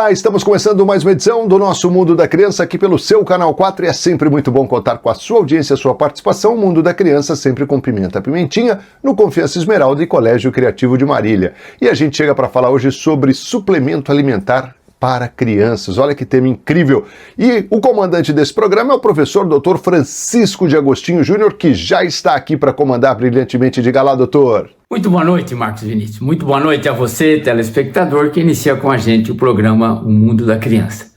Olá, estamos começando mais uma edição do nosso Mundo da Criança aqui pelo seu Canal 4 e é sempre muito bom contar com a sua audiência, a sua participação. O Mundo da Criança sempre com Pimenta Pimentinha no Confiança Esmeralda e Colégio Criativo de Marília. E a gente chega para falar hoje sobre suplemento alimentar para crianças. Olha que tema incrível! E o comandante desse programa é o professor Dr. Francisco de Agostinho Júnior, que já está aqui para comandar brilhantemente. Diga lá, doutor! Muito boa noite, Marcos Vinícius. Muito boa noite a você, telespectador, que inicia com a gente o programa O Mundo da Criança.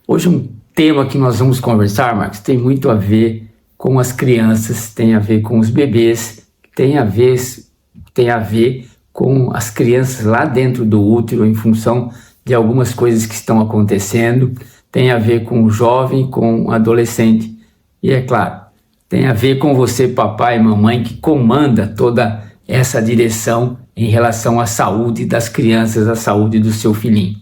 Hoje um tema que nós vamos conversar, Marcos, tem muito a ver com as crianças, tem a ver com os bebês, tem a ver com as crianças lá dentro do útero em função de algumas coisas que estão acontecendo, tem a ver com o jovem, com o adolescente e, é claro, tem a ver com você, papai e mamãe, que comanda toda essa direção em relação à saúde das crianças, à saúde do seu filhinho.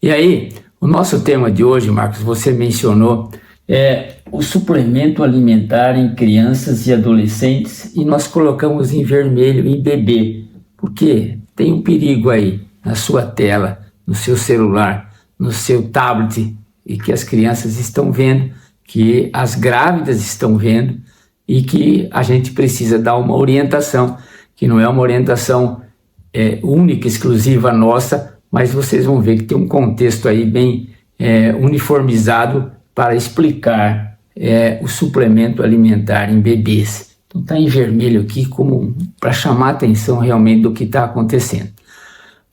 E aí, o nosso tema de hoje, Marcos, você mencionou, é o suplemento alimentar em crianças e adolescentes, e nós colocamos em vermelho em bebê, porque tem um perigo aí na sua tela, no seu celular, no seu tablet, e que as crianças estão vendo, que as grávidas estão vendo, e que a gente precisa dar uma orientação, que não é uma orientação única, exclusiva nossa, mas vocês vão ver que tem um contexto aí bem uniformizado para explicar o suplemento alimentar em bebês. Então está em vermelho aqui como para chamar a atenção realmente do que está acontecendo.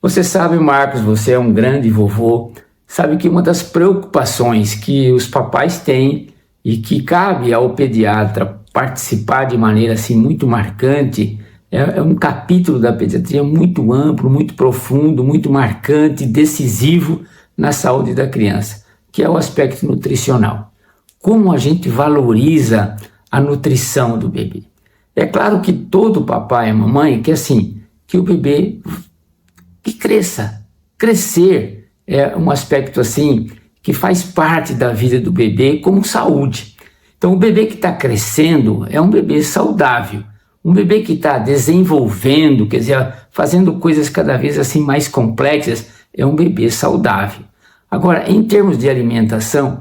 Você sabe, Marcos, você é um grande vovô, sabe que uma das preocupações que os papais têm e que cabe ao pediatra participar de maneira assim muito marcante, é um capítulo da pediatria muito amplo, muito profundo, muito marcante, decisivo na saúde da criança, que é o aspecto nutricional. Como a gente valoriza a nutrição do bebê. É claro que todo papai e mamãe quer assim, que o bebê que cresça. Crescer é um aspecto assim que faz parte da vida do bebê como saúde. Então o bebê que está crescendo é um bebê saudável. Um bebê que está desenvolvendo, quer dizer, fazendo coisas cada vez assim mais complexas, é um bebê saudável. Agora, em termos de alimentação,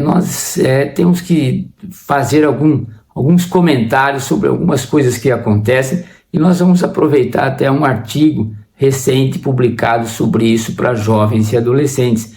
nós temos que fazer alguns comentários sobre algumas coisas que acontecem e nós vamos aproveitar até um artigo recente publicado sobre isso para jovens e adolescentes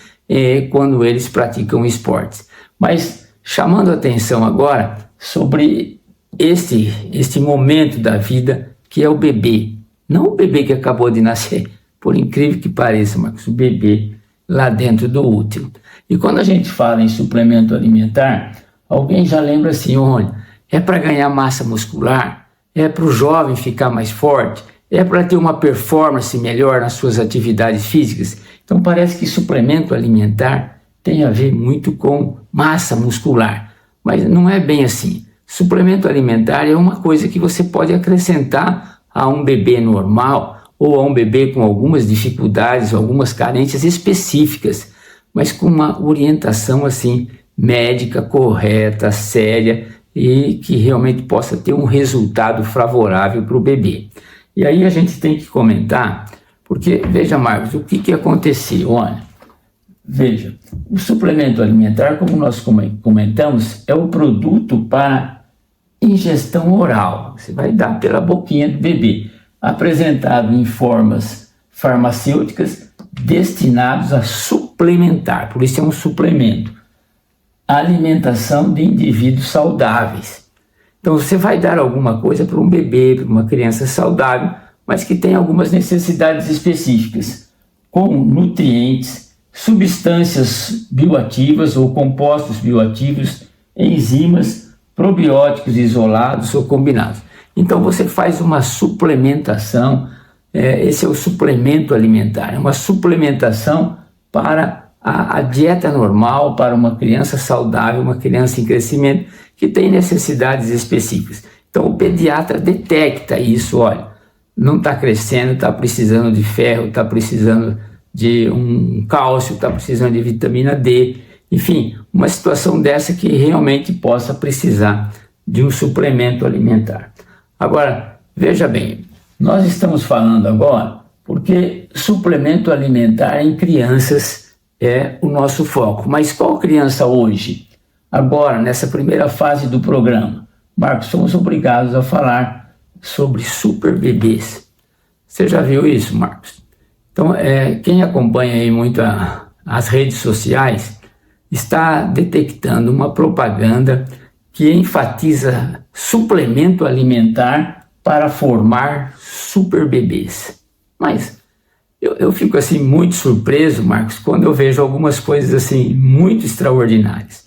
quando eles praticam esportes. Mas chamando a atenção agora sobre este momento da vida que é o bebê, não o bebê que acabou de nascer, por incrível que pareça, Marcos, o bebê lá dentro do útero. E quando a gente fala em suplemento alimentar, alguém já lembra assim, olha, é para ganhar massa muscular, é para o jovem ficar mais forte, é para ter uma performance melhor nas suas atividades físicas. Então parece que suplemento alimentar tem a ver muito com massa muscular, mas não é bem assim. Suplemento alimentar é uma coisa que você pode acrescentar a um bebê normal ou a um bebê com algumas dificuldades, algumas carências específicas, mas com uma orientação assim médica, correta, séria e que realmente possa ter um resultado favorável para o bebê. E aí a gente tem que comentar, porque veja, Marcos, o que aconteceu? Olha, veja, o suplemento alimentar, como nós comentamos, é o produto para ingestão oral. Você vai dar pela boquinha do bebê, apresentado em formas farmacêuticas destinados a suplementar, por isso é um suplemento, a alimentação de indivíduos saudáveis. Então você vai dar alguma coisa para um bebê, para uma criança saudável, mas que tem algumas necessidades específicas, com nutrientes, substâncias bioativas ou compostos bioativos, enzimas, probióticos isolados ou combinados. Então você faz uma suplementação, esse é o suplemento alimentar, é uma suplementação para a dieta normal, para uma criança saudável, uma criança em crescimento que tem necessidades específicas. Então o pediatra detecta isso, olha, não está crescendo, está precisando de ferro, está precisando de um cálcio, está precisando de vitamina D, enfim, uma situação dessa que realmente possa precisar de um suplemento alimentar. Agora, veja bem, nós estamos falando agora porque suplemento alimentar em crianças é o nosso foco. Mas qual criança hoje? Agora, nessa primeira fase do programa, Marcos, somos obrigados a falar sobre super bebês. Você já viu isso, Marcos? Então, quem acompanha aí muito as redes sociais está detectando uma propaganda que enfatiza suplemento alimentar para formar super bebês. Mas eu fico assim muito surpreso, Marcos, quando eu vejo algumas coisas assim muito extraordinárias.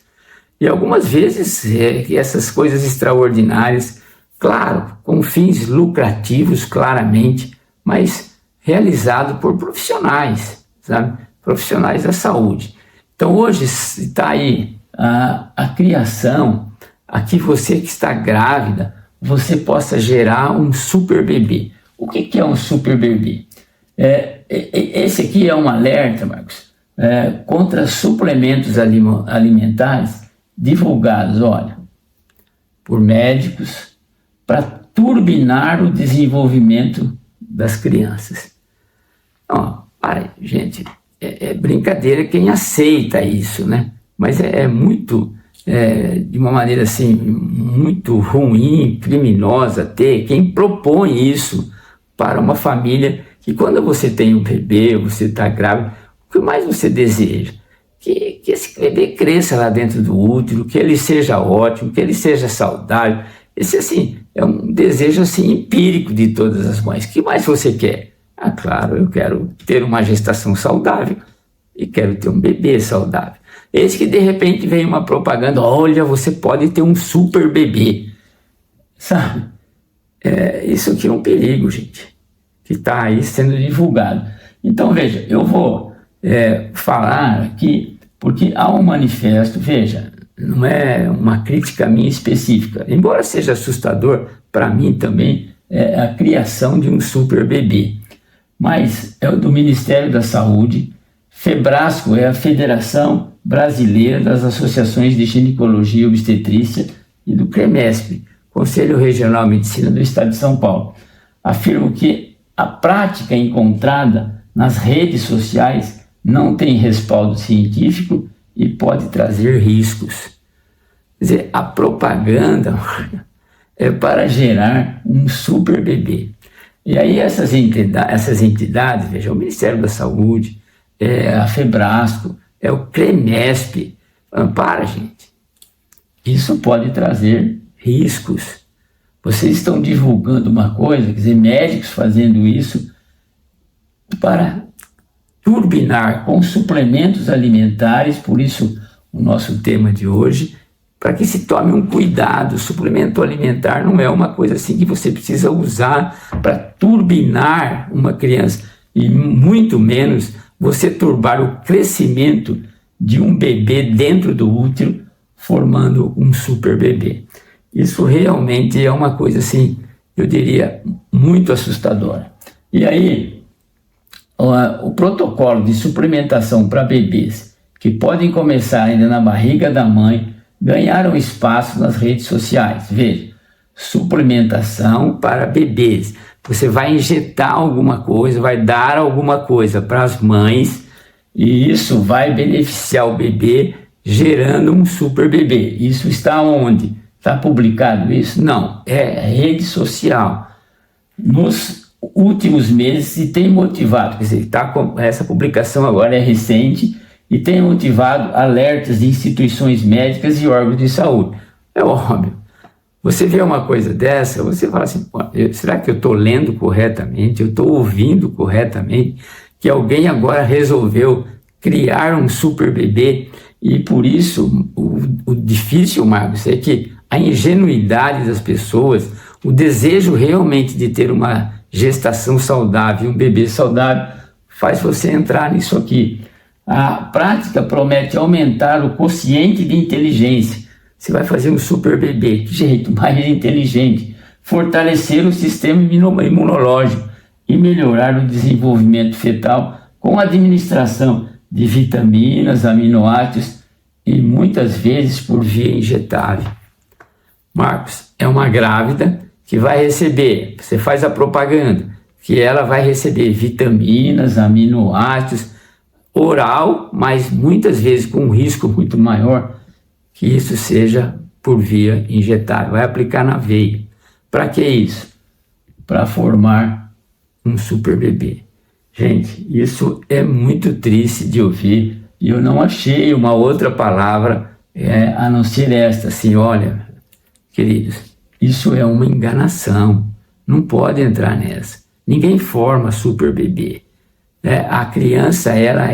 E algumas vezes essas coisas extraordinárias, claro, com fins lucrativos claramente, mas realizado por profissionais, sabe? Profissionais da saúde. Então hoje está aí a criação, aqui você que está grávida, você possa gerar um super bebê. O que é um super bebê? Esse aqui é um alerta, Marcos, contra suplementos alimentares divulgados, olha, por médicos para turbinar o desenvolvimento das crianças. Não, para, gente, é brincadeira quem aceita isso, né? Mas é muito, de uma maneira assim, muito ruim, criminosa até, quem propõe isso para uma família que quando você tem um bebê, você está grávida, o que mais você deseja? Que esse bebê cresça lá dentro do útero, que ele seja ótimo, que ele seja saudável. Esse assim, é um desejo assim, empírico de todas as mães. O que mais você quer? Ah, claro, eu quero ter uma gestação saudável e quero ter um bebê saudável. Eis que de repente vem uma propaganda, olha, você pode ter um super bebê. Sabe? Isso aqui é um perigo, gente, que está aí sendo divulgado. Então, veja, eu vou falar aqui, porque há um manifesto, veja, não é uma crítica minha específica, embora seja assustador, para mim também, a criação de um super bebê. Mas é do Ministério da Saúde, FEBRASCO é a Federação Brasileira das Associações de Ginecologia e Obstetrícia, e do CREMESP, Conselho Regional de Medicina do Estado de São Paulo. Afirmo que a prática encontrada nas redes sociais não tem respaldo científico e pode trazer riscos. Quer dizer, a propaganda é para gerar um super bebê. E aí essas entidades, veja, o Ministério da Saúde, a FEBRASCO, o CREMESP, para, gente, isso pode trazer riscos. Vocês estão divulgando uma coisa, quer dizer, médicos fazendo isso para turbinar com suplementos alimentares, por isso o nosso tema de hoje, para que se tome um cuidado. O suplemento alimentar não é uma coisa assim que você precisa usar para turbinar uma criança, e muito menos você turbar o crescimento de um bebê dentro do útero, formando um super bebê. Isso realmente é uma coisa assim, eu diria, muito assustadora. E aí, o protocolo de suplementação para bebês que podem começar ainda na barriga da mãe ganharam espaço nas redes sociais. Veja, suplementação para bebês. Você vai injetar alguma coisa, vai dar alguma coisa para as mães e isso vai beneficiar o bebê, gerando um super bebê. Isso está onde? Está publicado isso? Não, é rede social. Nos últimos meses e tem motivado, quer dizer, essa publicação agora é recente e tem motivado alertas de instituições médicas e órgãos de saúde. É óbvio. Você vê uma coisa dessa, você fala assim, será que eu estou lendo corretamente? Eu estou ouvindo corretamente? Que alguém agora resolveu criar um super bebê e por isso o difícil, Marcos, é que a ingenuidade das pessoas, o desejo realmente de ter uma gestação saudável, um bebê saudável, faz você entrar nisso aqui. A prática promete aumentar o quociente de inteligência. Você vai fazer um super bebê, que jeito mais inteligente, fortalecer o sistema imunológico e melhorar o desenvolvimento fetal com a administração de vitaminas, aminoácidos e muitas vezes por via injetável. Marcos, é uma grávida que vai receber, você faz a propaganda, que ela vai receber vitaminas, aminoácidos, oral, mas muitas vezes com um risco muito maior que isso seja por via injetável. Vai aplicar na veia. Para que isso? Para formar um super bebê. Gente, isso é muito triste de ouvir e eu não achei uma outra palavra a não ser esta, assim, olha, queridos, isso é uma enganação, não pode entrar nessa. Ninguém forma super bebê. A criança, ela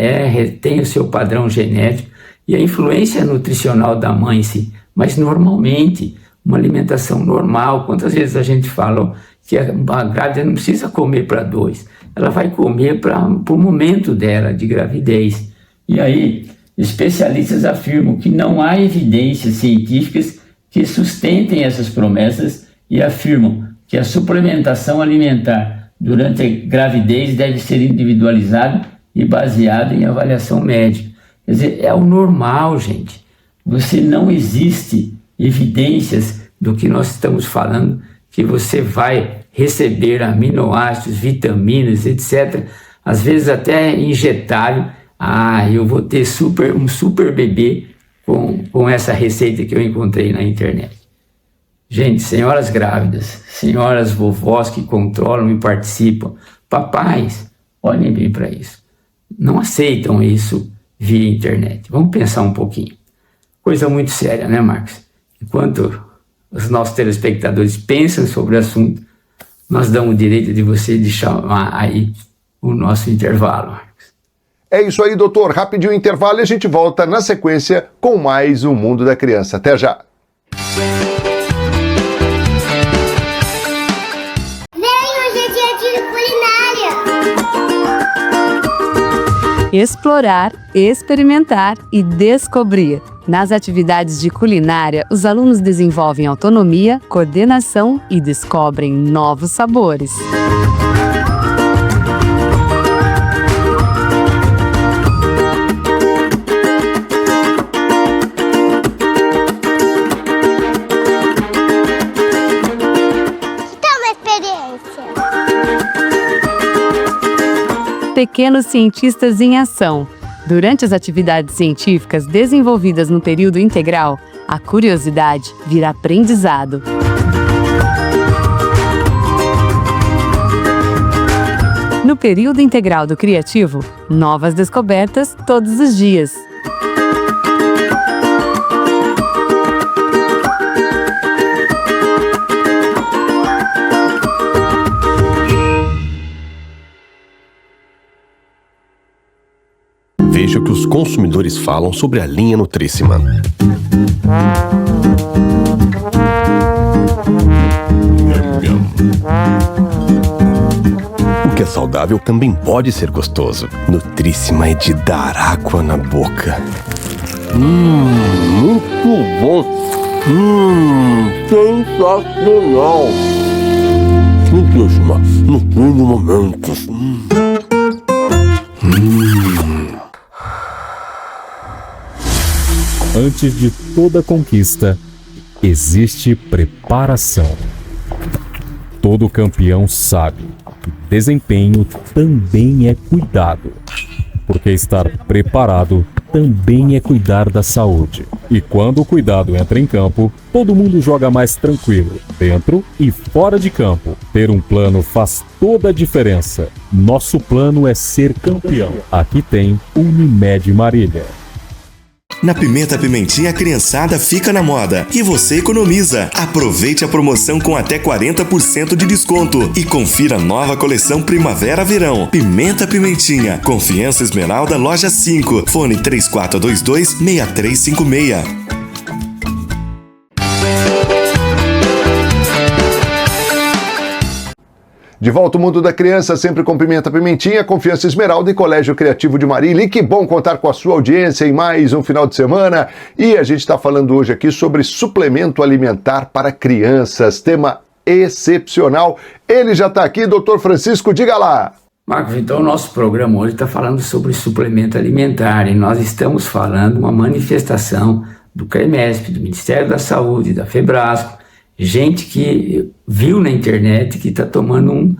tem o seu padrão genético e a influência nutricional da mãe, sim, mas normalmente, uma alimentação normal, quantas vezes a gente fala que a grávida não precisa comer para 2, ela vai comer para o momento dela de gravidez. E aí, especialistas afirmam que não há evidências científicas que sustentem essas promessas e afirmam que a suplementação alimentar durante a gravidez deve ser individualizada e baseada em avaliação médica. Quer dizer, é o normal, gente. Não existe evidências do que nós estamos falando, que você vai receber aminoácidos, vitaminas, etc. Às vezes até injetável. Eu vou ter um super bebê com essa receita que eu encontrei na internet. Gente, senhoras grávidas, senhoras vovós que controlam e participam, papais, olhem bem para isso. Não aceitam isso via internet. Vamos pensar um pouquinho. Coisa muito séria, né, Marcos? Enquanto os nossos telespectadores pensam sobre o assunto, nós damos o direito de você de chamar aí o nosso intervalo, Marcos. É isso aí, doutor. Rapidinho intervalo e a gente volta na sequência com mais um Mundo da Criança. Até já! Explorar, experimentar e descobrir. Nas atividades de culinária, os alunos desenvolvem autonomia, coordenação e descobrem novos sabores. Pequenos cientistas em ação. Durante as atividades científicas desenvolvidas no período integral, a curiosidade vira aprendizado. No período integral do criativo, novas descobertas todos os dias. Veja o que os consumidores falam sobre a linha Nutríssima. O que é saudável também pode ser gostoso. Nutríssima é de dar água na boca. Muito bom. Sensacional. Nutríssima, nutrindo momentos. Antes de toda conquista, existe preparação. Todo campeão sabe que desempenho também é cuidado, porque estar preparado também é cuidar da saúde. E quando o cuidado entra em campo, todo mundo joga mais tranquilo, dentro e fora de campo. Ter um plano faz toda a diferença. Nosso plano é ser campeão. Aqui tem Unimed Marília. Na Pimenta Pimentinha, a criançada fica na moda e você economiza. Aproveite a promoção com até 40% de desconto e confira a nova coleção Primavera-Verão. Pimenta Pimentinha, Confiança Esmeralda, Loja 5, fone 3422-6356. De volta ao Mundo da Criança, sempre com Pimenta Pimentinha, Confiança Esmeralda e Colégio Criativo de Marília. E que bom contar com a sua audiência em mais um final de semana. E a gente está falando hoje aqui sobre suplemento alimentar para crianças, tema excepcional. Ele já está aqui, doutor Francisco, diga lá. Marcos, então o nosso programa hoje está falando sobre suplemento alimentar e nós estamos falando uma manifestação do CREMESP, do Ministério da Saúde, da FEBRASCO, gente que viu na internet que está tomando um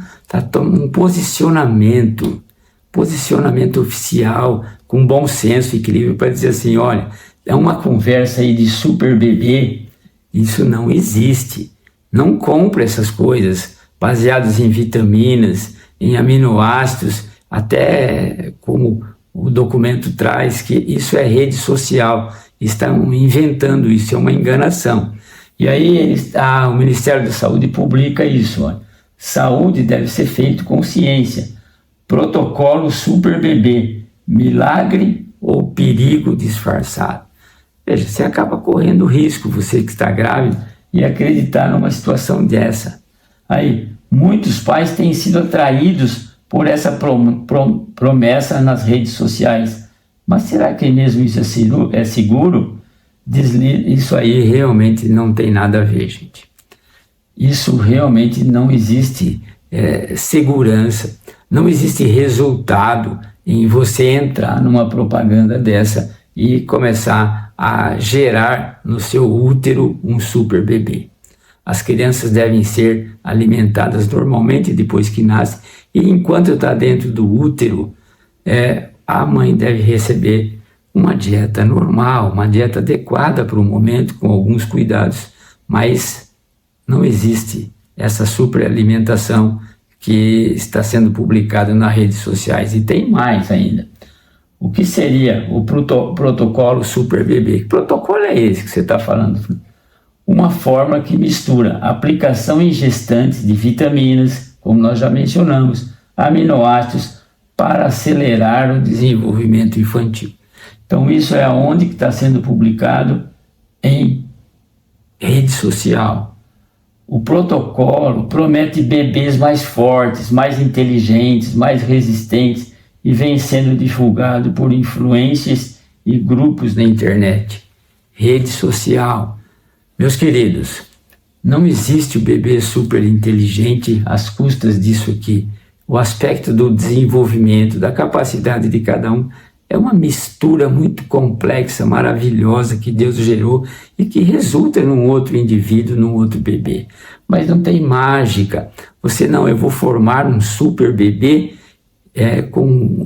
posicionamento oficial com bom senso e equilíbrio para dizer assim, olha, é uma conversa aí de super bebê, isso não existe. Não compre essas coisas baseadas em vitaminas, em aminoácidos, até como o documento traz que isso é rede social, estão inventando isso, é uma enganação. E aí o Ministério da Saúde publica isso, olha, saúde deve ser feito com ciência, protocolo super bebê, milagre ou perigo disfarçado. Veja, você acaba correndo risco, você que está grávido, e acreditar numa situação dessa. Aí, muitos pais têm sido atraídos por essa promessa nas redes sociais. Mas será que mesmo isso é seguro? Isso aí realmente não tem nada a ver, gente. Isso realmente não existe segurança, não existe resultado em você entrar numa propaganda dessa e começar a gerar no seu útero um super bebê. As crianças devem ser alimentadas normalmente depois que nascem, e enquanto está dentro do útero, a mãe deve receber uma dieta normal, uma dieta adequada para o momento, com alguns cuidados, mas não existe essa superalimentação que está sendo publicada nas redes sociais. E tem mais ainda. O que seria o protocolo super bebê? Que protocolo é esse que você está falando? Uma fórmula que mistura aplicação em gestantes de vitaminas, como nós já mencionamos, aminoácidos, para acelerar o desenvolvimento infantil. Então isso é onde que está sendo publicado? Em rede social. O protocolo promete bebês mais fortes, mais inteligentes, mais resistentes, e vem sendo divulgado por influencers e grupos na internet. Rede social. Meus queridos, não existe o bebê super inteligente às custas disso aqui. O aspecto do desenvolvimento, da capacidade de cada um, é uma mistura muito complexa, maravilhosa que Deus gerou e que resulta num outro indivíduo, num outro bebê. Mas não tem mágica. Eu vou formar um super bebê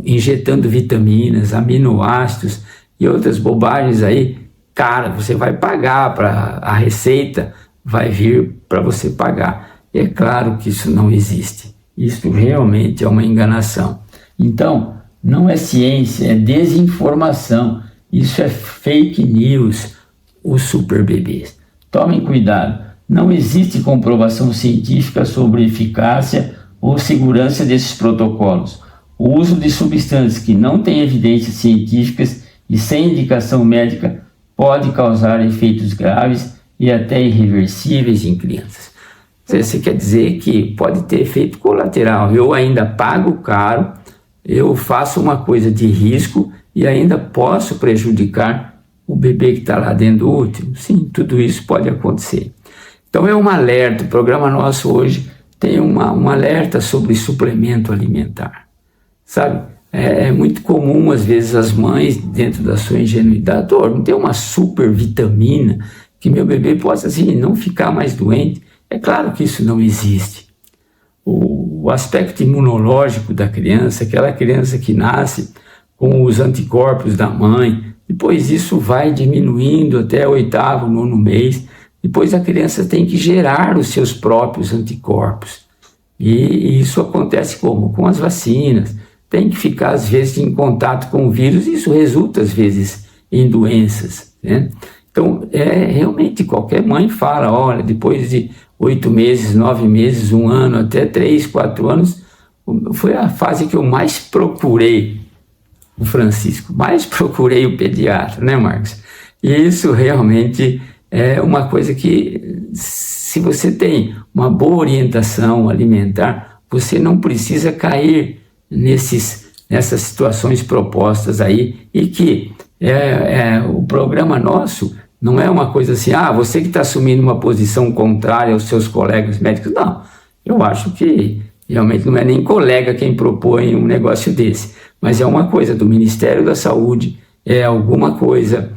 injetando vitaminas, aminoácidos e outras bobagens aí. Cara, você vai pagar, a receita vai vir para você pagar. E é claro que isso não existe. Isso realmente é uma enganação. Então, não é ciência, é desinformação. Isso é fake news, os super bebês. Tomem cuidado. Não existe comprovação científica sobre eficácia ou segurança desses protocolos. O uso de substâncias que não têm evidências científicas e sem indicação médica pode causar efeitos graves e até irreversíveis em crianças. Você quer dizer que pode ter efeito colateral. Eu ainda pago caro, eu faço uma coisa de risco e ainda posso prejudicar o bebê que está lá dentro do útero? Sim, tudo isso pode acontecer. Então é um alerta. O programa nosso hoje tem um alerta sobre suplemento alimentar. Sabe? É muito comum, às vezes, as mães, dentro da sua ingenuidade, não tem uma super vitamina que meu bebê possa assim, não ficar mais doente. É claro que isso não existe. O aspecto imunológico da criança, aquela criança que nasce com os anticorpos da mãe, depois isso vai diminuindo até o 8º, 9º mês, depois a criança tem que gerar os seus próprios anticorpos. E isso acontece como? Com as vacinas. Tem que ficar, às vezes, em contato com o vírus, e isso resulta, às vezes, em doenças, né? Então, realmente, qualquer mãe fala, olha, depois de 8 meses, 9 meses, 1 ano, até 3, 4 anos, foi a fase que eu mais procurei o Francisco, mais procurei o pediatra, né, Marcos? E isso realmente é uma coisa que, se você tem uma boa orientação alimentar, você não precisa cair nessas situações propostas aí, e que o programa nosso não é uma coisa assim, você que está assumindo uma posição contrária aos seus colegas médicos. Não, eu acho que realmente não é nem colega quem propõe um negócio desse, mas é uma coisa do Ministério da Saúde, é alguma coisa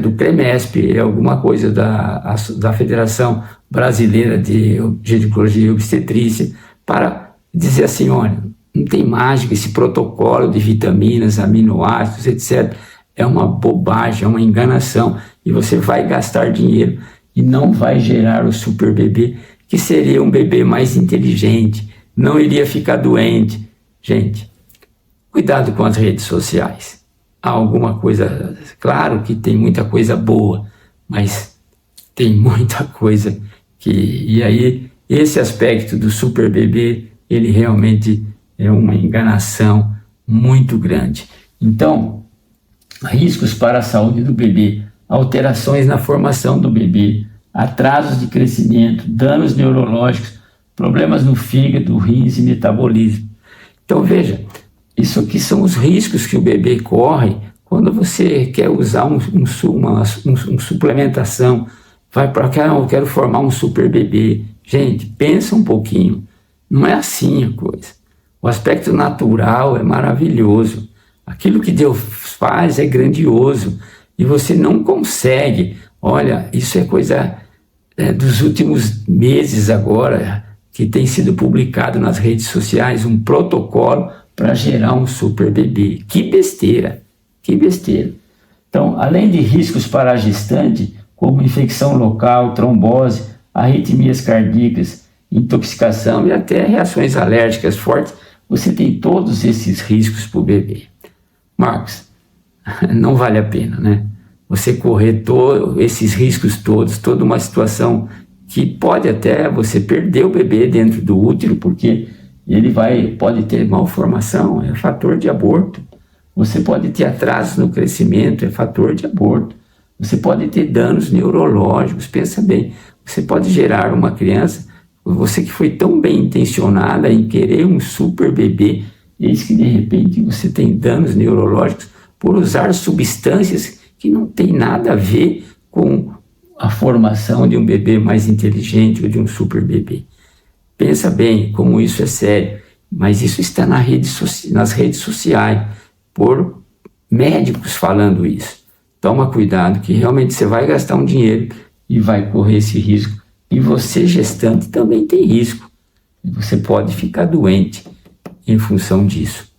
do CREMESP, é alguma coisa da Federação Brasileira de Ginecologia e Obstetrícia, para dizer assim, olha, não tem mágica, esse protocolo de vitaminas, aminoácidos, etc. É uma bobagem, é uma enganação. E você vai gastar dinheiro e não vai gerar o super bebê, que seria um bebê mais inteligente, não iria ficar doente. Gente, cuidado com as redes sociais. Há alguma coisa, claro que tem muita coisa boa, mas tem muita coisa que... E aí, esse aspecto do super bebê, ele realmente é uma enganação muito grande. Então, riscos para a saúde do bebê, alterações na formação do bebê, atrasos de crescimento, danos neurológicos, problemas no fígado, rins e metabolismo. Então veja, isso aqui são os riscos que o bebê corre quando você quer usar uma suplementação, vai para cá, eu quero formar um super bebê. Gente, pensa um pouquinho, não é assim a coisa. O aspecto natural é maravilhoso, aquilo que Deus faz é grandioso e você não consegue. Olha, isso é coisa dos últimos meses agora, que tem sido publicado nas redes sociais, um protocolo para gerar um super bebê. Que besteira, que besteira. Então, além de riscos para a gestante, como infecção local, trombose, arritmias cardíacas, intoxicação e até reações alérgicas fortes, você tem todos esses riscos para o bebê. Marcos, não vale a pena, né? Você correr esses riscos todos, toda uma situação que pode até você perder o bebê dentro do útero, porque ele pode ter malformação, é fator de aborto. Você pode ter atrasos no crescimento, é fator de aborto. Você pode ter danos neurológicos, pensa bem. Você pode gerar uma criança, você que foi tão bem intencionada em querer um super bebê, eis que de repente você tem danos neurológicos por usar substâncias que não tem nada a ver com a formação de um bebê mais inteligente ou de um super bebê. Pensa bem como isso é sério, mas isso está nas redes sociais, por médicos falando isso. Toma cuidado que realmente você vai gastar um dinheiro e vai correr esse risco. E você, gestante, também tem risco. Você pode ficar doente em função disso.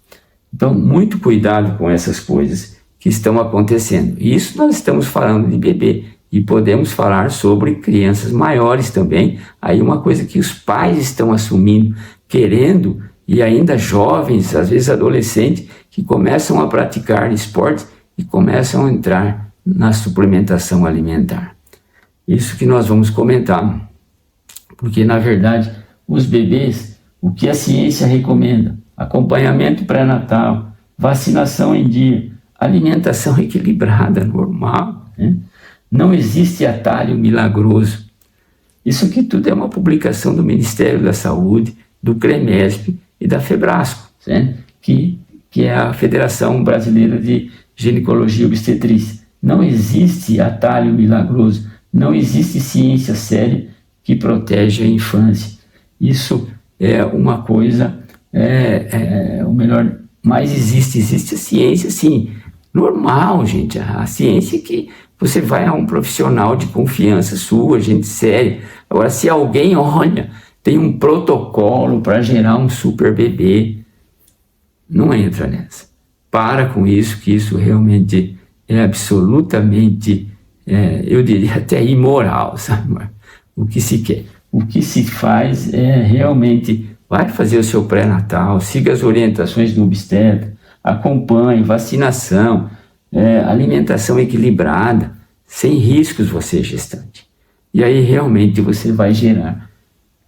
Então, muito cuidado com essas coisas que estão acontecendo. Isso nós estamos falando de bebê e podemos falar sobre crianças maiores também. Aí uma coisa que os pais estão assumindo, querendo, e ainda jovens, às vezes adolescentes, que começam a praticar esportes e começam a entrar na suplementação alimentar. Isso que nós vamos comentar, porque na verdade os bebês, o que a ciência recomenda, acompanhamento pré-natal, vacinação em dia, alimentação equilibrada, normal, né? Não existe atalho milagroso. Isso aqui tudo é uma publicação do Ministério da Saúde, do CREMESP e da FEBRASCO, né? que é a Federação Brasileira de Ginecologia e Obstetrícia. Não existe atalho milagroso, não existe ciência séria que protege a infância. Isso é uma coisa, o melhor, mas existe a ciência, sim, normal, gente. A ciência é que você vai a um profissional de confiança sua, gente séria. Agora, se alguém, olha, tem um protocolo para gerar um super bebê, não entra nessa. Para com isso, que isso realmente é absolutamente, eu diria até imoral, sabe? O que se quer. O que se faz é realmente, vai fazer o seu pré-natal, siga as orientações do obstetra, acompanhe, vacinação, alimentação equilibrada, sem riscos você, gestante. E aí realmente você vai gerar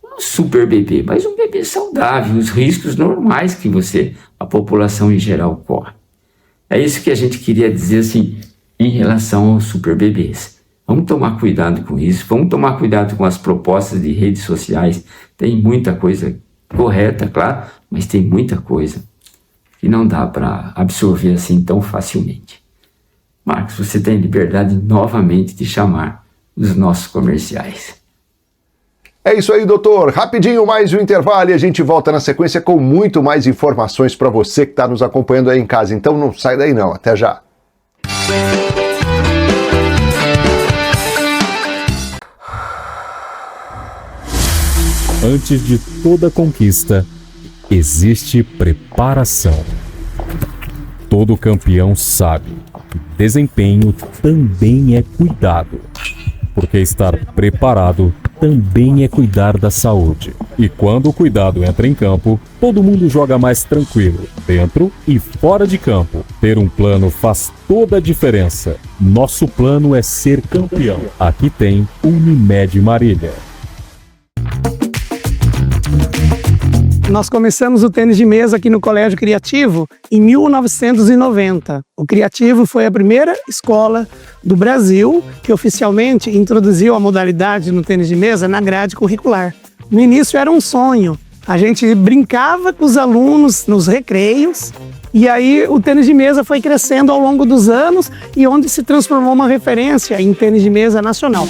um super bebê, mas um bebê saudável, os riscos normais que a população em geral corre. É isso que a gente queria dizer assim, em relação aos super bebês. Vamos tomar cuidado com isso, vamos tomar cuidado com as propostas de redes sociais. Tem muita coisa correta, claro, mas tem muita coisa que não dá para absorver assim tão facilmente. Marcos, você tem liberdade novamente de chamar os nossos comerciais. É isso aí, doutor. Rapidinho mais um intervalo e a gente volta na sequência com muito mais informações para você que está nos acompanhando aí em casa. Então não sai daí não. Até já. Antes de toda conquista, existe preparação. Todo campeão sabe que desempenho também é cuidado, porque estar preparado também é cuidar da saúde. E quando o cuidado entra em campo, todo mundo joga mais tranquilo, dentro e fora de campo. Ter um plano faz toda a diferença. Nosso plano é ser campeão. Aqui tem Unimed Marília. Nós começamos o tênis de mesa aqui no Colégio Criativo em 1990. O Criativo foi a primeira escola do Brasil que oficialmente introduziu a modalidade no tênis de mesa na grade curricular. No início era um sonho. A gente brincava com os alunos nos recreios e aí o tênis de mesa foi crescendo ao longo dos anos e onde se transformou uma referência em tênis de mesa nacional.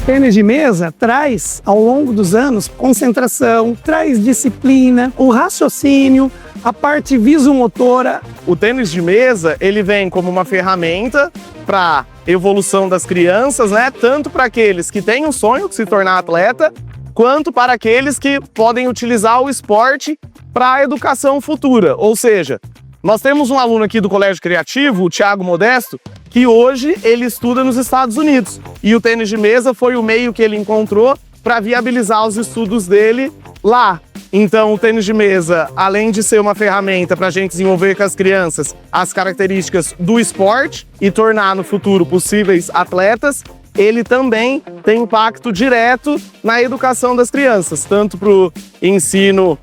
Tênis de mesa traz, ao longo dos anos, concentração, traz disciplina, o raciocínio, a parte visomotora. O tênis de mesa, ele vem como uma ferramenta para evolução das crianças, né? Tanto para aqueles que têm um sonho de se tornar atleta, quanto para aqueles que podem utilizar o esporte para a educação futura. Ou seja, nós temos um aluno aqui do Colégio Criativo, o Thiago Modesto, que hoje ele estuda nos Estados Unidos. E o tênis de mesa foi o meio que ele encontrou para viabilizar os estudos dele lá. Então, o tênis de mesa, além de ser uma ferramenta para a gente desenvolver com as crianças as características do esporte e tornar no futuro possíveis atletas, ele também tem impacto direto na educação das crianças, tanto para o ensino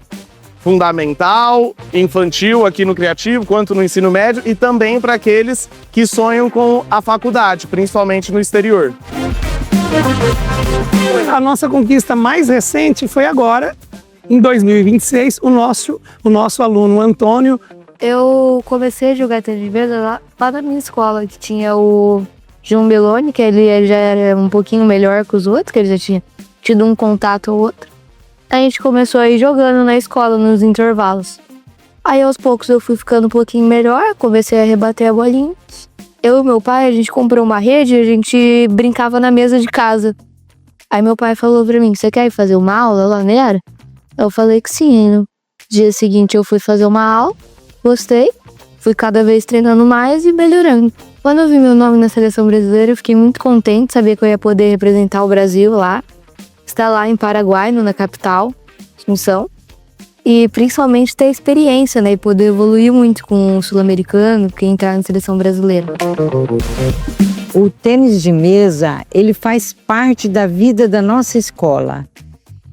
fundamental, infantil aqui no Criativo, quanto no ensino médio e também para aqueles que sonham com a faculdade, principalmente no exterior. A nossa conquista mais recente foi agora, em 2026, o nosso aluno Antônio. Eu comecei a jogar tênis de mesa lá na minha escola, que tinha o João Beloni, que ele já era um pouquinho melhor que os outros, que ele já tinha tido um contato ou outro. A gente começou a ir jogando na escola, nos intervalos. Aí, aos poucos, eu fui ficando um pouquinho melhor, comecei a rebater a bolinha. Eu e meu pai, a gente comprou uma rede e a gente brincava na mesa de casa. Aí meu pai falou pra mim, você quer ir fazer uma aula lá, né? Eu falei que sim. No dia seguinte eu fui fazer uma aula, gostei, fui cada vez treinando mais e melhorando. Quando eu vi meu nome na seleção brasileira, eu fiquei muito contente, sabia que eu ia poder representar o Brasil lá. Estar lá em Paraguai, na capital, Assunção, e principalmente ter experiência, né, e poder evoluir muito com o sul-americano, que entrar na seleção brasileira. O tênis de mesa, ele faz parte da vida da nossa escola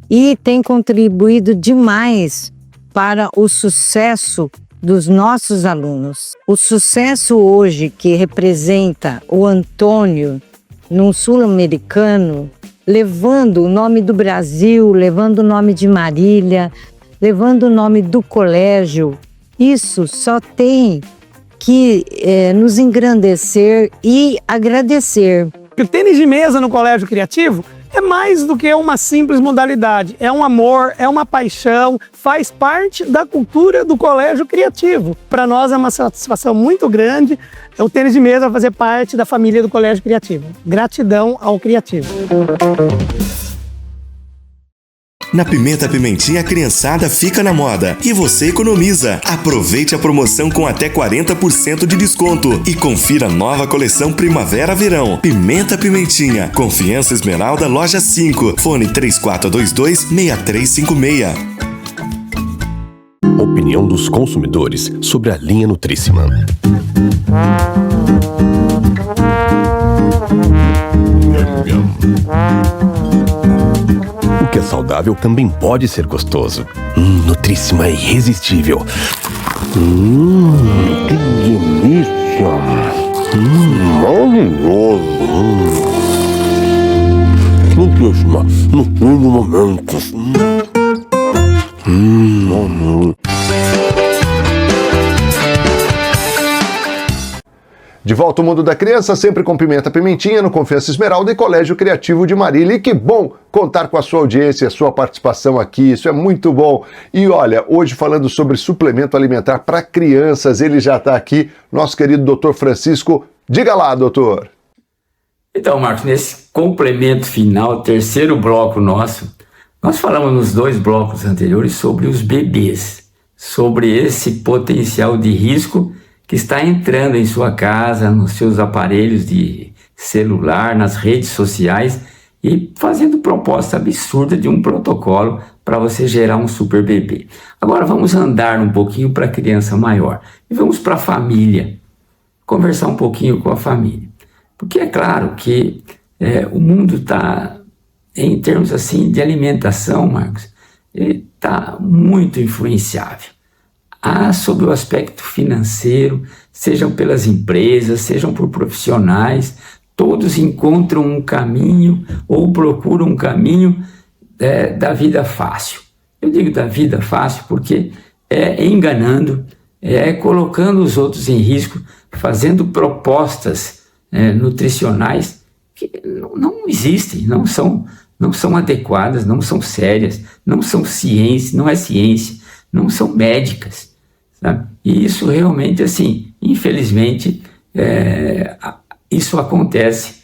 e tem contribuído demais para o sucesso dos nossos alunos. O sucesso hoje que representa o Antônio num sul-americano, levando o nome do Brasil, levando o nome de Marília, levando o nome do colégio, isso só tem que nos engrandecer e agradecer. O tênis de mesa no Colégio Criativo é mais do que uma simples modalidade, é um amor, é uma paixão, faz parte da cultura do Colégio Criativo. Para nós é uma satisfação muito grande o tênis de mesa fazer parte da família do Colégio Criativo. Gratidão ao Criativo. Na Pimenta Pimentinha, a criançada fica na moda e você economiza. Aproveite a promoção com até 40% de desconto e confira a nova coleção Primavera-Verão. Pimenta Pimentinha, Confiança Esmeralda, Loja 5, fone 3422-6356. Opinião dos consumidores sobre a linha Nutríssima. O que é saudável também pode ser gostoso. Nutríssima é irresistível. Que delícia! Maravilhoso! Nutríssima, no fim do momento. De volta ao Mundo da Criança, sempre com Pimenta Pimentinha, no Confiança Esmeralda e Colégio Criativo de Marília. E que bom contar com a sua audiência e a sua participação aqui, isso é muito bom. E olha, hoje falando sobre suplemento alimentar para crianças, ele já está aqui, nosso querido doutor Francisco. Diga lá, doutor. Então, Marcos, nesse complemento final, terceiro bloco nosso, Nós falamos nos 2 blocos anteriores sobre os bebês, sobre esse potencial de risco que está entrando em sua casa, nos seus aparelhos de celular, nas redes sociais e fazendo proposta absurda de um protocolo para você gerar um super bebê. Agora vamos andar um pouquinho para a criança maior e vamos para a família, conversar um pouquinho com a família. Porque é claro que o mundo está, em termos assim de alimentação, Marcos, ele está muito influenciável. Sobre o aspecto financeiro, sejam pelas empresas, sejam por profissionais, todos encontram um caminho ou procuram um caminho da vida fácil. Eu digo da vida fácil porque é enganando, colocando os outros em risco, fazendo propostas nutricionais que não existem, não são adequadas, não são sérias, não são ciência, não é ciência, não são médicas, sabe? E isso realmente, assim, infelizmente, isso acontece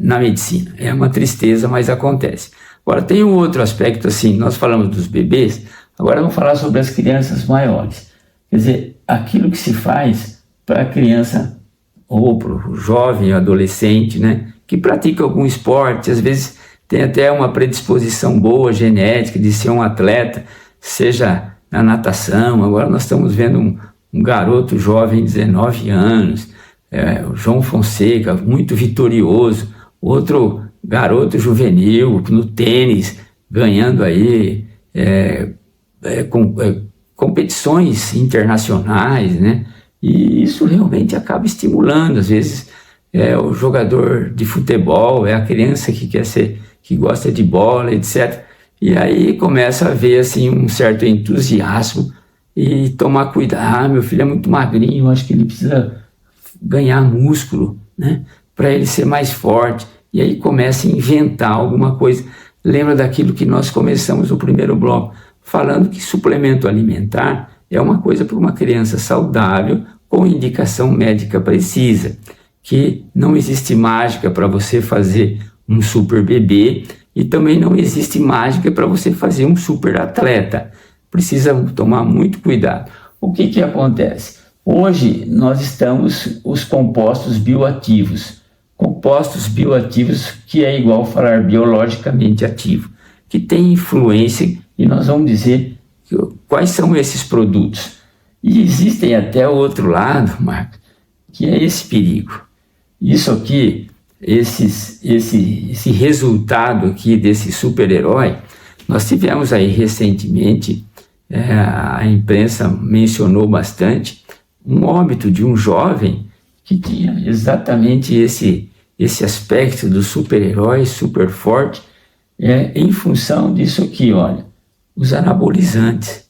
na medicina. É uma tristeza, mas acontece. Agora, tem um outro aspecto, assim, nós falamos dos bebês, agora vamos falar sobre as crianças maiores. Quer dizer, aquilo que se faz para a criança ou para o jovem, adolescente, né, que pratica algum esporte, às vezes tem até uma predisposição boa, genética, de ser um atleta, seja na natação. Agora nós estamos vendo um garoto jovem, 19 anos, o João Fonseca, muito vitorioso, outro garoto juvenil no tênis, ganhando aí competições internacionais, né? E isso realmente acaba estimulando, às vezes, o jogador de futebol, a criança que gosta de bola, etc. E aí começa a haver assim, um certo entusiasmo e tomar cuidado. Meu filho é muito magrinho, acho que ele precisa ganhar músculo, né, para ele ser mais forte. E aí começa a inventar alguma coisa. Lembra daquilo que nós começamos no primeiro bloco, falando que suplemento alimentar é uma coisa para uma criança saudável, com indicação médica precisa, que não existe mágica para você fazer um super bebê e também não existe mágica para você fazer um super atleta. Precisa tomar muito cuidado. O que acontece? Hoje nós estamos os compostos bioativos. Compostos bioativos que é igual falar biologicamente ativo, que tem influência, e nós vamos dizer quais são esses produtos. E existem até o outro lado, Marcos, que é esse perigo. Isso aqui, esse resultado aqui desse super-herói, nós tivemos aí recentemente, a imprensa mencionou bastante, um óbito de um jovem que tinha exatamente esse aspecto do super-herói, super forte, em função disso aqui, olha, os anabolizantes.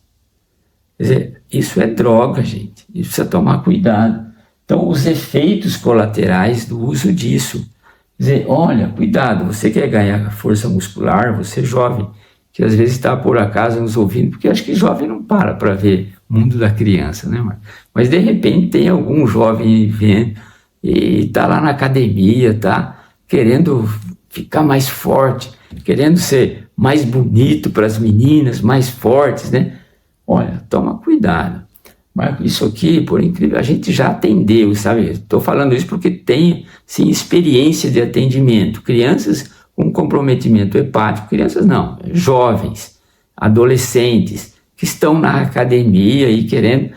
Quer dizer, isso é droga, gente, isso precisa tomar cuidado. Então, os efeitos colaterais do uso disso. Quer dizer, olha, cuidado, você quer ganhar força muscular, você jovem, que às vezes está por acaso nos ouvindo, porque acho que jovem não para ver o mundo da criança, né, Marcos? Mas de repente tem algum jovem vendo e está lá na academia, tá querendo ficar mais forte, querendo ser mais bonito para as meninas, mais fortes, né? Olha, toma cuidado. Marco, isso aqui, por incrível, a gente já atendeu, sabe? Estou falando isso porque tem, sim, experiência de atendimento. Crianças com comprometimento hepático, crianças não, jovens, adolescentes, que estão na academia e querendo,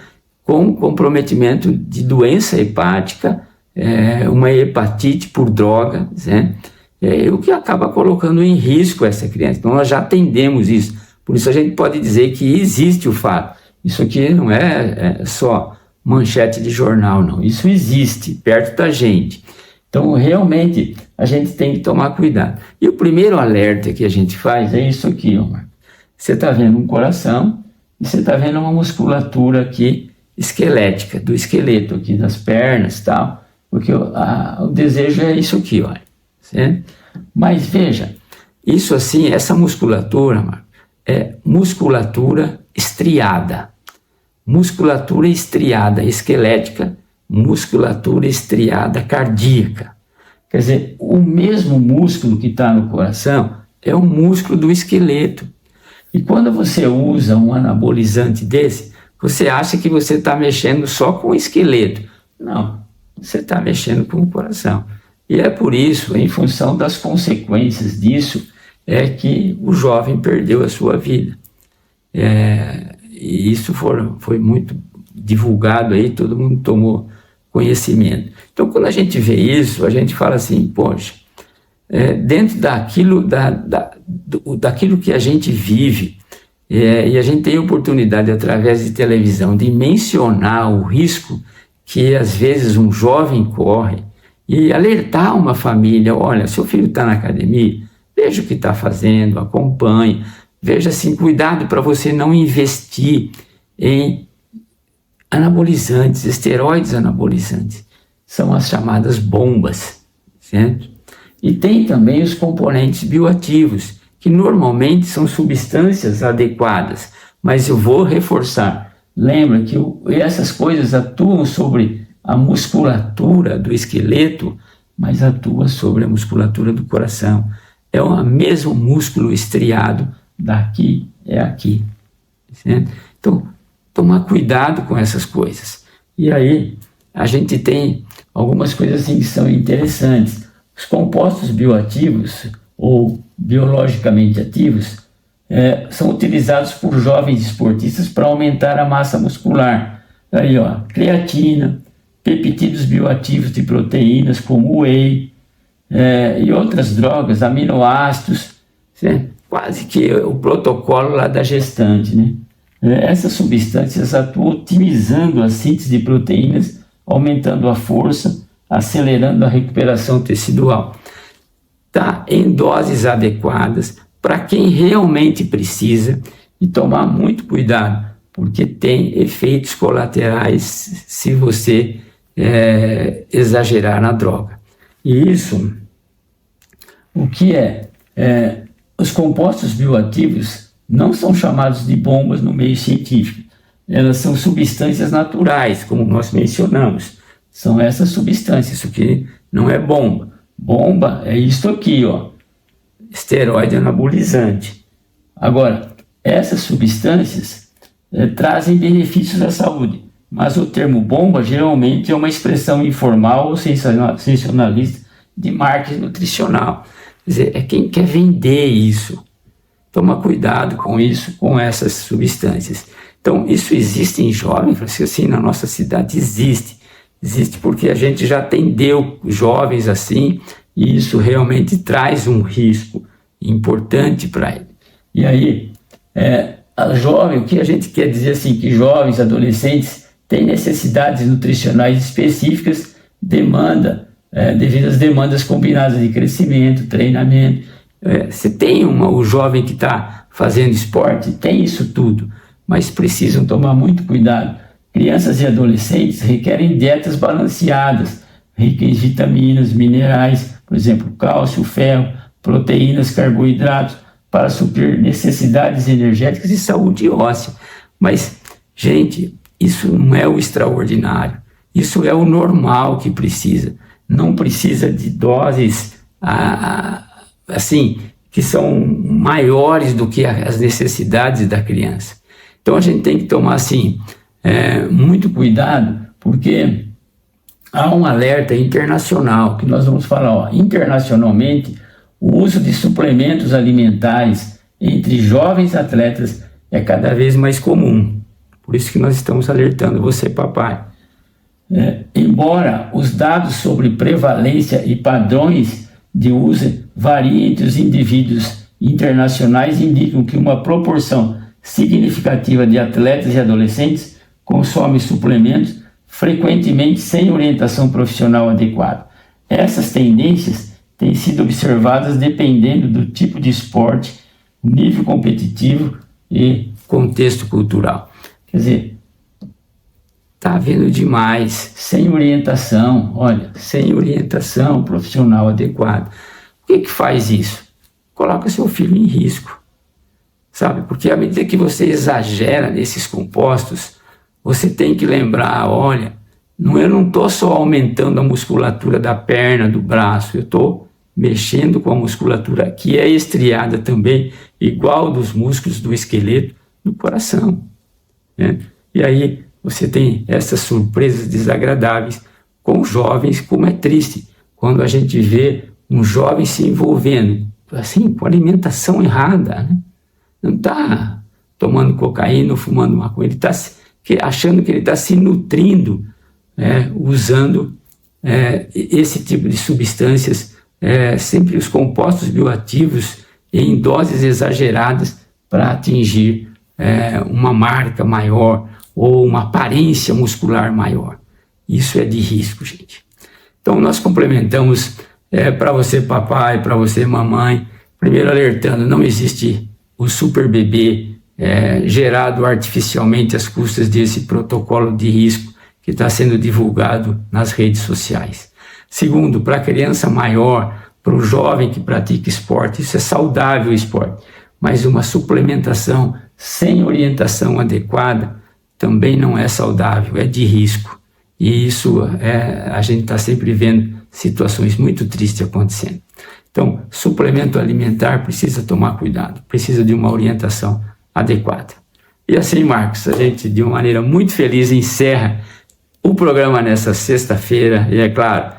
com comprometimento de doença hepática, uma hepatite por droga, né? O que acaba colocando em risco essa criança. Então nós já atendemos isso. Por isso a gente pode dizer que existe o fato. Isso aqui não é só manchete de jornal, não. Isso existe perto da gente. Então, realmente, a gente tem que tomar cuidado. E o primeiro alerta que a gente faz é isso aqui, ó. Você está vendo um coração e você está vendo uma musculatura aqui esquelética, do esqueleto aqui, das pernas e tal. Porque o desejo é isso aqui, olha. Certo? Mas veja, isso assim, essa musculatura, Marco, é musculatura estriada. Musculatura estriada esquelética, musculatura estriada cardíaca. Quer dizer, o mesmo músculo que está no coração é o músculo do esqueleto. E quando você usa um anabolizante desse, você acha que você está mexendo só com o esqueleto. Não, você está mexendo com o coração. E é por isso, em função das consequências disso, é que o jovem perdeu a sua vida. E isso foi muito divulgado aí, todo mundo tomou conhecimento. Então, quando a gente vê isso, a gente fala assim, poxa, dentro daquilo que a gente vive, e a gente tem oportunidade, através de televisão, de mencionar o risco que às vezes um jovem corre e alertar uma família, olha, seu filho está na academia, veja o que está fazendo, acompanhe, veja assim, cuidado para você não investir em anabolizantes, esteroides anabolizantes, são as chamadas bombas, certo? E tem também os componentes bioativos, que normalmente são substâncias adequadas, mas eu vou reforçar, lembra que essas coisas atuam sobre a musculatura do esqueleto, mas atua sobre a musculatura do coração. É o mesmo músculo estriado, daqui é aqui. Certo? Então, tomar cuidado com essas coisas. E aí, a gente tem algumas coisas assim que são interessantes. Os compostos bioativos, ou biologicamente ativos, são utilizados por jovens esportistas para aumentar a massa muscular. Aí, ó, creatina, peptídeos bioativos de proteínas, como whey, e outras drogas, aminoácidos, certo? Quase que o protocolo lá da gestante, né? Essas substâncias atuam otimizando a síntese de proteínas, aumentando a força, acelerando a recuperação tecidual. Tá? Em doses adequadas, para quem realmente precisa, e tomar muito cuidado, porque tem efeitos colaterais se você exagerar na droga. E isso, o que os compostos bioativos não são chamados de bombas no meio científico. Elas são substâncias naturais, como nós mencionamos. São essas substâncias, isso aqui não é bomba. Bomba é isto aqui, ó, esteroide anabolizante. Agora, essas substâncias trazem benefícios à saúde, mas o termo bomba geralmente é uma expressão informal ou sensacionalista de marketing nutricional. Quer dizer, é quem quer vender isso. Toma cuidado com isso, com essas substâncias. Então, isso existe em jovens, assim, na nossa cidade existe. Existe porque a gente já atendeu jovens assim, e isso realmente traz um risco importante para ele. E aí, a jovem, o que a gente quer dizer assim, que jovens, adolescentes, têm necessidades nutricionais específicas, devido às demandas combinadas de crescimento, treinamento. Você tem o jovem que está fazendo esporte, tem isso tudo, mas precisam tomar muito cuidado. Crianças e adolescentes requerem dietas balanceadas, ricas em vitaminas, minerais, por exemplo, cálcio, ferro, proteínas, carboidratos, para suprir necessidades energéticas e saúde óssea. Mas, gente, isso não é o extraordinário. Isso é o normal que precisa. Não precisa de doses assim, que são maiores do que as necessidades da criança. Então a gente tem que tomar assim, muito cuidado, porque há um alerta internacional, que nós vamos falar, ó, internacionalmente, o uso de suplementos alimentares entre jovens atletas é cada vez mais comum. Por isso que nós estamos alertando você, papai. Embora os dados sobre prevalência e padrões de uso variem entre os indivíduos internacionais, indicam que uma proporção significativa de atletas e adolescentes consome suplementos, frequentemente sem orientação profissional adequada. Essas tendências têm sido observadas dependendo do tipo de esporte, nível competitivo e contexto cultural. Quer dizer, está havendo demais, sem orientação, sem orientação profissional adequada. O que faz isso? Coloca seu filho em risco, sabe? Porque à medida que você exagera nesses compostos, você tem que lembrar, eu não estou só aumentando a musculatura da perna, do braço, eu estou mexendo com a musculatura que é estriada também, igual dos músculos do esqueleto do coração, né? E aí você tem essas surpresas desagradáveis com jovens, como é triste quando a gente vê um jovem se envolvendo assim com alimentação errada, né? Não está tomando cocaína ou fumando maconha, ele está achando que ele está se nutrindo, usando esse tipo de substâncias, sempre os compostos bioativos em doses exageradas para atingir uma marca maior ou uma aparência muscular maior. Isso é de risco, gente. Então nós complementamos para você papai, para você mamãe, primeiro alertando, não existe o super bebê gerado artificialmente às custas desse protocolo de risco que está sendo divulgado nas redes sociais. Segundo, para a criança maior, para o jovem que pratica esporte, isso é saudável o esporte, mas uma suplementação sem orientação adequada também não é saudável, é de risco. E isso a gente está sempre vendo situações muito tristes acontecendo. Então, suplemento alimentar precisa tomar cuidado, precisa de uma orientação adequada. E assim, Marcos, a gente de uma maneira muito feliz encerra o programa nessa sexta-feira, e é claro,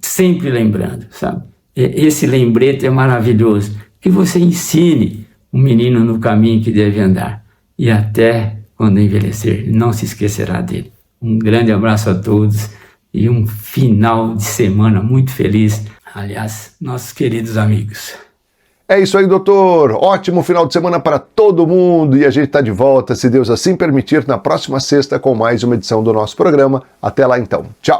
sempre lembrando, sabe? Esse lembrete é maravilhoso, que você ensine o menino no caminho que deve andar, e até quando envelhecer, não se esquecerá dele. Um grande abraço a todos e um final de semana muito feliz, aliás, nossos queridos amigos. É isso aí, doutor. Ótimo final de semana para todo mundo e a gente está de volta, se Deus assim permitir, na próxima sexta com mais uma edição do nosso programa. Até lá então. Tchau.